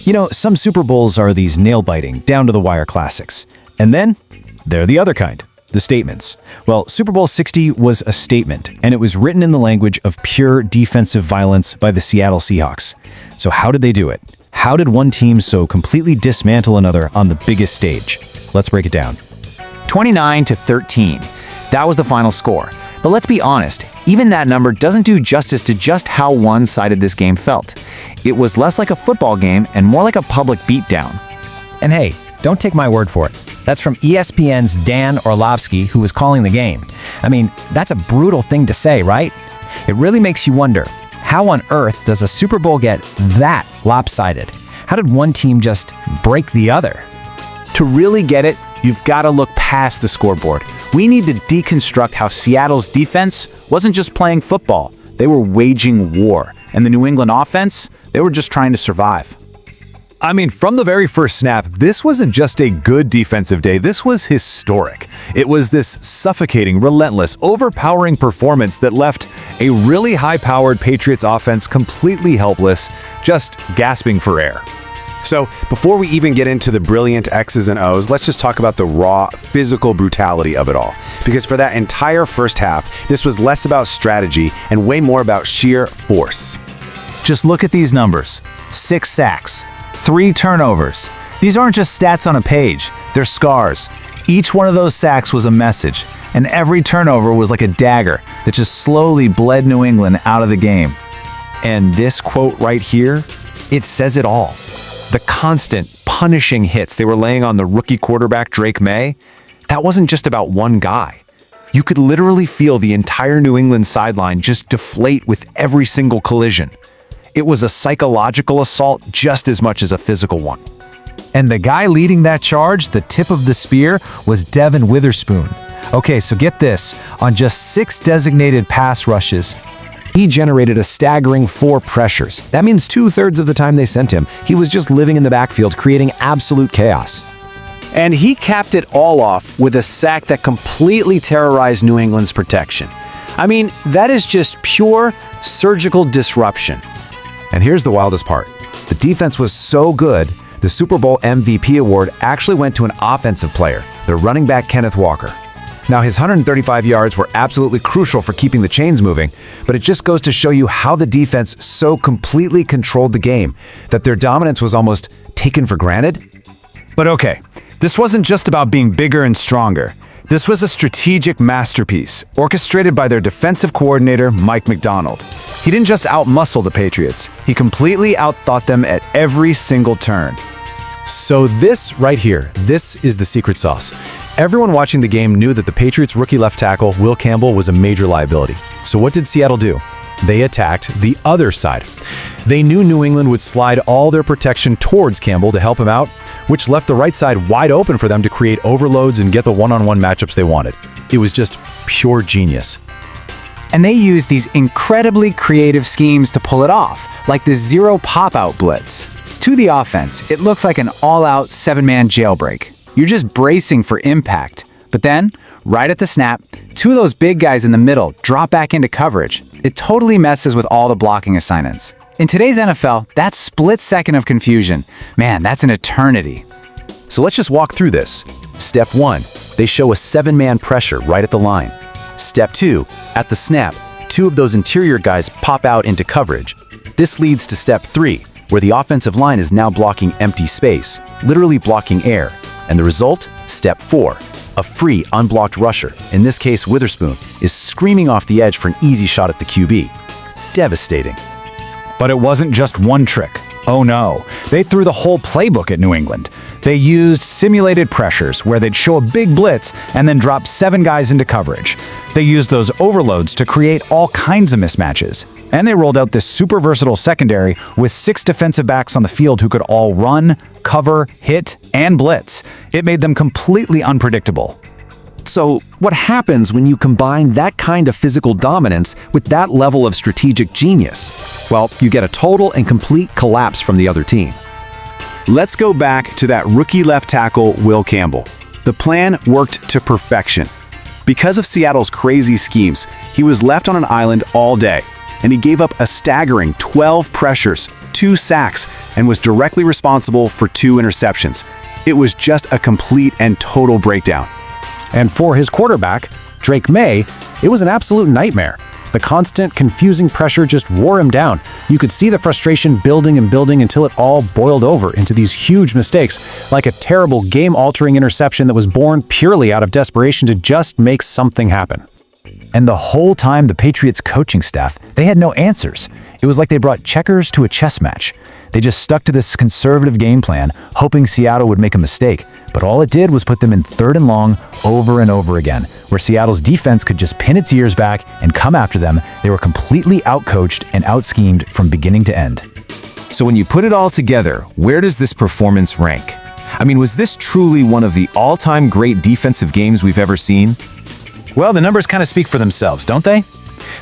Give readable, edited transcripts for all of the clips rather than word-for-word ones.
You know, some Super Bowls are these nail-biting, down-to-the-wire classics. And then, they're the other kind, the statements. Well, Super Bowl 60 was a statement, and it was written in the language of pure defensive violence by the Seattle Seahawks. So how did they do it? How did one team so completely dismantle another on the biggest stage? Let's break it down. 29-13. That was the final score. But let's be honest, even that number doesn't do justice to just how one-sided this game felt. It was less like a football game and more like a public beatdown. And hey, don't take my word for it. That's from ESPN's Dan Orlovsky, who was calling the game. I mean, that's a brutal thing to say, right? It really makes you wonder, how on earth does a Super Bowl get that lopsided? How did one team just break the other? To really get it, you've got to look past the scoreboard. We need to deconstruct how Seattle's defense wasn't just playing football. They were waging war. And the New England offense, they were just trying to survive. I mean, from the very first snap, this wasn't just a good defensive day, this was historic. It was this suffocating, relentless, overpowering performance that left a really high-powered Patriots offense completely helpless, just gasping for air. So, before we even get into the brilliant X's and O's, let's just talk about the raw, physical brutality of it all. Because for that entire first half, this was less about strategy and way more about sheer force. Just look at these numbers. 6 sacks, 3 turnovers. These aren't just stats on a page, they're scars. Each one of those sacks was a message, and every turnover was like a dagger that just slowly bled New England out of the game. And this quote right here, it says it all. The constant, punishing hits they were laying on the rookie quarterback Drake Maye, that wasn't just about one guy. You could literally feel the entire New England sideline just deflate with every single collision. It was a psychological assault just as much as a physical one. And the guy leading that charge, the tip of the spear, was Devin Witherspoon. Okay, so get this. On just 6 designated pass rushes, he generated a staggering 4 pressures. That means 2/3 of the time they sent him, he was just living in the backfield, creating absolute chaos. And he capped it all off with a sack that completely terrorized New England's protection. I mean, that is just pure surgical disruption. And here's the wildest part. The defense was so good, the Super Bowl MVP award actually went to an offensive player, their running back Kenneth Walker. Now, his 135 yards were absolutely crucial for keeping the chains moving, but it just goes to show you how the defense so completely controlled the game that their dominance was almost taken for granted. But okay, this wasn't just about being bigger and stronger. This was a strategic masterpiece, orchestrated by their defensive coordinator, Macdonald. He didn't just outmuscle the Patriots, he completely outthought them at every single turn. So this right here, this is the secret sauce. Everyone watching the game knew that the Patriots rookie left tackle, Will Campbell, was a major liability. So what did Seattle do? They attacked the other side. They knew New England would slide all their protection towards Campbell to help him out, which left the right side wide open for them to create overloads and get the one-on-one matchups they wanted. It was just pure genius. And they used these incredibly creative schemes to pull it off, like the zero pop-out blitz. To the offense, it looks like an all-out 7-man jailbreak. You're just bracing for impact. But then, right at the snap, 2 of those big guys in the middle drop back into coverage. It totally messes with all the blocking assignments. In today's NFL, that split second of confusion, man, that's an eternity. So let's just walk through this. Step 1, they show a 7-man pressure right at the line. Step 2, at the snap, 2 of those interior guys pop out into coverage. This leads to step 3, where the offensive line is now blocking empty space, literally blocking air. And the result? Step 4, a free, unblocked rusher, in this case Witherspoon, is screaming off the edge for an easy shot at the QB. Devastating. But it wasn't just one trick. Oh no, they threw the whole playbook at New England. They used simulated pressures where they'd show a big blitz and then drop 7 guys into coverage. They used those overloads to create all kinds of mismatches. And they rolled out this super versatile secondary with 6 defensive backs on the field who could all run, cover, hit, and blitz. It made them completely unpredictable. So, what happens when you combine that kind of physical dominance with that level of strategic genius? Well, you get a total and complete collapse from the other team. Let's go back to that rookie left tackle, Will Campbell. The plan worked to perfection. Because of Seattle's crazy schemes, he was left on an island all day, and he gave up a staggering 12 pressures, 2 sacks and was directly responsible for 2 interceptions. It was just a complete and total breakdown. And for his quarterback, Drake Maye, it was an absolute nightmare. The constant, confusing pressure just wore him down. You could see the frustration building and building until it all boiled over into these huge mistakes, like a terrible game-altering interception that was born purely out of desperation to just make something happen. And the whole time, the Patriots coaching staff, they had no answers. It was like they brought checkers to a chess match. They just stuck to this conservative game plan, hoping Seattle would make a mistake. But all it did was put them in 3rd and long over and over again, where Seattle's defense could just pin its ears back and come after them. They were completely outcoached and outschemed from beginning to end. So when you put it all together, where does this performance rank? I mean, was this truly one of the all-time great defensive games we've ever seen? Well, the numbers kind of speak for themselves, don't they?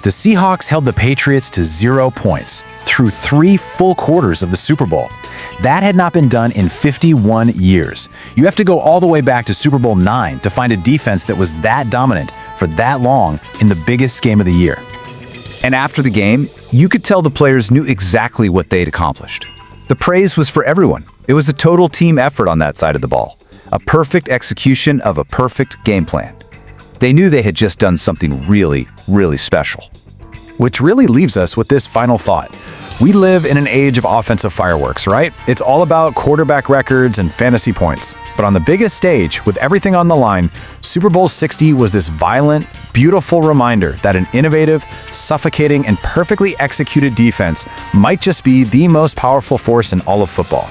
The Seahawks held the Patriots to 0 points through 3 full quarters of the Super Bowl. That had not been done in 51 years. You have to go all the way back to Super Bowl IX to find a defense that was that dominant for that long in the biggest game of the year. And after the game, you could tell the players knew exactly what they'd accomplished. The praise was for everyone. It was a total team effort on that side of the ball. A perfect execution of a perfect game plan. They knew they had just done something really, really special. Which really leaves us with this final thought. We live in an age of offensive fireworks, right? It's all about quarterback records and fantasy points. But on the biggest stage, with everything on the line, Super Bowl 60 was this violent, beautiful reminder that an innovative, suffocating, and perfectly executed defense might just be the most powerful force in all of football.